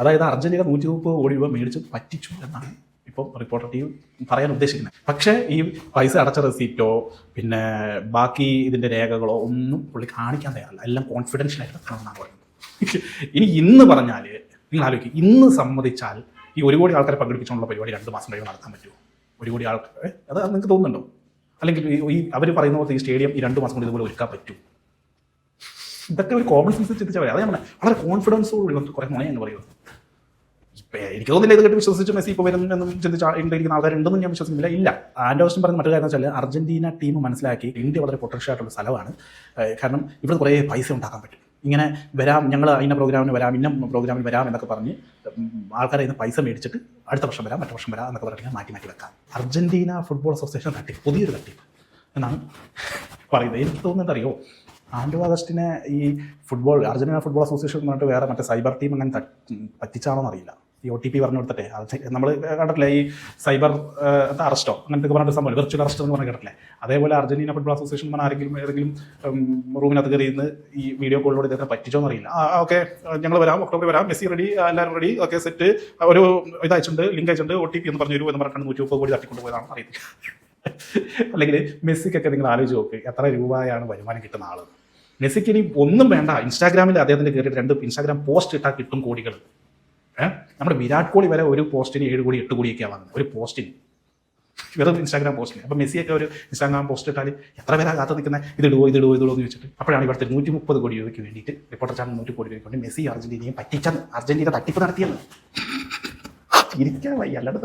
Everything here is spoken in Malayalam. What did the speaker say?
അതായത് അർജന്റീന 130 കോടി രൂപ മേടിച്ച് പറ്റിച്ചു എന്നാണ് ഇപ്പോൾ റിപ്പോർട്ടർ ടീം പറയാൻ ഉദ്ദേശിക്കുന്നത്. പക്ഷേ ഈ പൈസ അടച്ച റെസീപ്റ്റോ പിന്നെ ബാക്കി ഇതിൻ്റെ രേഖകളോ ഒന്നും പുള്ളി കാണിക്കാൻ തയ്യാറല്ല. എല്ലാം കോൺഫിഡൻഷ്യൽ ആയിട്ട് കാണുന്നതാണ് പറയുന്നത്. ഇനി ഇന്ന് പറഞ്ഞാൽ നിങ്ങൾ ആലോചിക്കും, ഇന്ന് സമ്മതിച്ചാൽ ഈ 1 കോടി ആൾക്കാരെ പങ്കെടുപ്പിച്ചുള്ള പരിപാടി 2 മാസം കഴിയുമ്പോൾ നടത്താൻ പറ്റുമോ? 1 കോടി ആൾക്കാർ, അത് നിങ്ങൾക്ക് തോന്നുന്നുണ്ടോ? അല്ലെങ്കിൽ ഈ അവർ പറയുന്ന പോലത്തെ ഈ സ്റ്റേഡിയം ഈ 2 മാസം കൊണ്ട് ഇതുപോലെ ഒരുക്കാൻ പറ്റും? ഇതൊക്കെ ഒരു കോമൺ സെൻസ് ചിന്തിച്ചാൽ മതി. അതാണ് വളരെ കോൺഫിഡൻസോട് കുറേ മുണ എന്ന് പറയുന്നത്. എനിക്ക് തോന്നുന്നില്ല ഇത് കേട്ട് വിശ്വസിച്ച് മെസ്സി ഇപ്പോൾ വരുന്നെന്നും ചിന്തിച്ചിരിക്കുന്ന ആൾക്കാരുണ്ടെന്നും ഞാൻ വിശ്വസിക്കുന്നില്ല. ഇല്ല. ആൻഡോ ഓസ്റ്റിൻ പറഞ്ഞ മറ്റൊരു കാര്യം വെച്ചാൽ അർജന്റീന ടീം മനസ്സിലാക്കി ഇന്ത്യ വളരെ പൊട്ടൻഷ്യൽ ആയിട്ടുള്ള സ്ഥലമാണ്. കാരണം ഇവിടെ കുറേ പൈസ ഉണ്ടാക്കാൻ പറ്റും. ഇങ്ങനെ വരാം, ഞങ്ങൾ ഇന്ന പ്രോഗ്രാമിന് വരാം, ഇന്ന പ്രോഗ്രാമിന് വരാം എന്നൊക്കെ പറഞ്ഞ് ആൾക്കാരെ ഇന്ന് പൈസ മേടിച്ചിട്ട് അടുത്ത വർഷം വരാം, മറ്റു വർഷം വരാം എന്നൊക്കെ പറഞ്ഞാൽ മാറ്റി വെക്കാം. അർജന്റീന ഫുട്ബോൾ അസോസിയേഷൻ തട്ടിപ്പ്, പുതിയൊരു തട്ടിപ്പ് എന്നാണ് പറയുന്നത്. എനിക്ക് തോന്നുന്നത് അറിയോ, ആൻഡോ അഗസ്റ്റിനെ ഈ അർജന്റീന ഫുട്ബോൾ അസോസിയേഷൻ എന്ന് പറഞ്ഞിട്ട് വേറെ മറ്റേ സൈബർ ടീം അങ്ങനെ പറ്റിച്ചാണോ എന്നറിയില്ല. ഈ OTP പറഞ്ഞു കൊടുത്തിട്ടെ, നമ്മൾ കണ്ടിട്ടില്ലേ ഈ സൈബർ അറസ്റ്റോ അങ്ങനത്തെ പറഞ്ഞിട്ട് സംഭവം, വെർച്വൽ അറസ്റ്റ് എന്ന് പറഞ്ഞ് കേട്ടില്ലേ? അതേപോലെ അർജന്റീന ഫുട്ബോൾ അസോസിയേഷൻ പറഞ്ഞാൽ ആരെങ്കിലും ഏതെങ്കിലും റൂമിനകത്ത് കയറി ഇരുന്ന് ഈ വീഡിയോ കോളിലൂടെ ഇതൊക്കെ പറ്റിച്ചോ എന്നറിയില്ല. ഓക്കെ ഞങ്ങൾ വരാം, ഒക്ടോബറിൽ വരാം, മെസ്സി റെഡി, എല്ലാവരും റെഡി, ഓക്കെ സെറ്റ്, ഒരു ഇത് അയച്ചിട്ടുണ്ട്, ലിങ്ക് അയച്ചിട്ടുണ്ട്, OTP എന്ന് പറഞ്ഞു എന്ന് പറഞ്ഞിട്ട് 130 കോടി തട്ടിക്കൊണ്ട് പോയതാണ് അറിയത്തില്ല. അല്ലെങ്കിൽ മെസ്സിക്കൊക്കെ നിങ്ങൾ ആലോചിച്ച് നോക്ക്, എത്ര രൂപയാണ് വരുമാനം കിട്ടുന്ന ആൾ. മെസ്സിക്ക് ഇനി ഒന്നും വേണ്ട, ഇൻസ്റ്റാഗ്രാമിൽ അദ്ദേഹത്തിൻ്റെ കയറിയിട്ട് 2 ഇൻസ്റ്റാഗ്രാം പോസ്റ്റ് ഇട്ടാൽ കിട്ടും കോടികൾ. നമ്മുടെ വിരാട് കോഹ്ലി വരെ ഒരു പോസ്റ്റിന് 7 കോടി 8 കോടിയൊക്കെയാണ് വാങ്ങുന്നത്, ഒരു പോസ്റ്റിന്, വെറും ഇൻസ്റ്റാഗ്രാം പോസ്റ്റിന്. അപ്പോൾ മെസ്സിയൊക്കെ ഒരു ഇൻസ്റ്റാഗ്രാം പോസ്റ്റ് ഇട്ടാൽ എത്ര പേരാ കാത്തു നിൽക്കുന്നത്, ഇതിടുവോ എന്ന് വെച്ചിട്ട്. അപ്പോഴാണ് ഇവിടുത്തെ 130 കോടി രൂപയ്ക്ക് വേണ്ടിയിട്ട് റിപ്പോർട്ടർ ചാനൽ 100 കോടി രൂപയ്ക്ക് വേണ്ടി മെസ്സി അർജന്റീനയും പറ്റിച്ച അർജന്റീന തട്ടിപ്പ് നടത്തിയെന്ന് ഇരിക്കാൻ വയ്യ, അല്ലാണ്ട്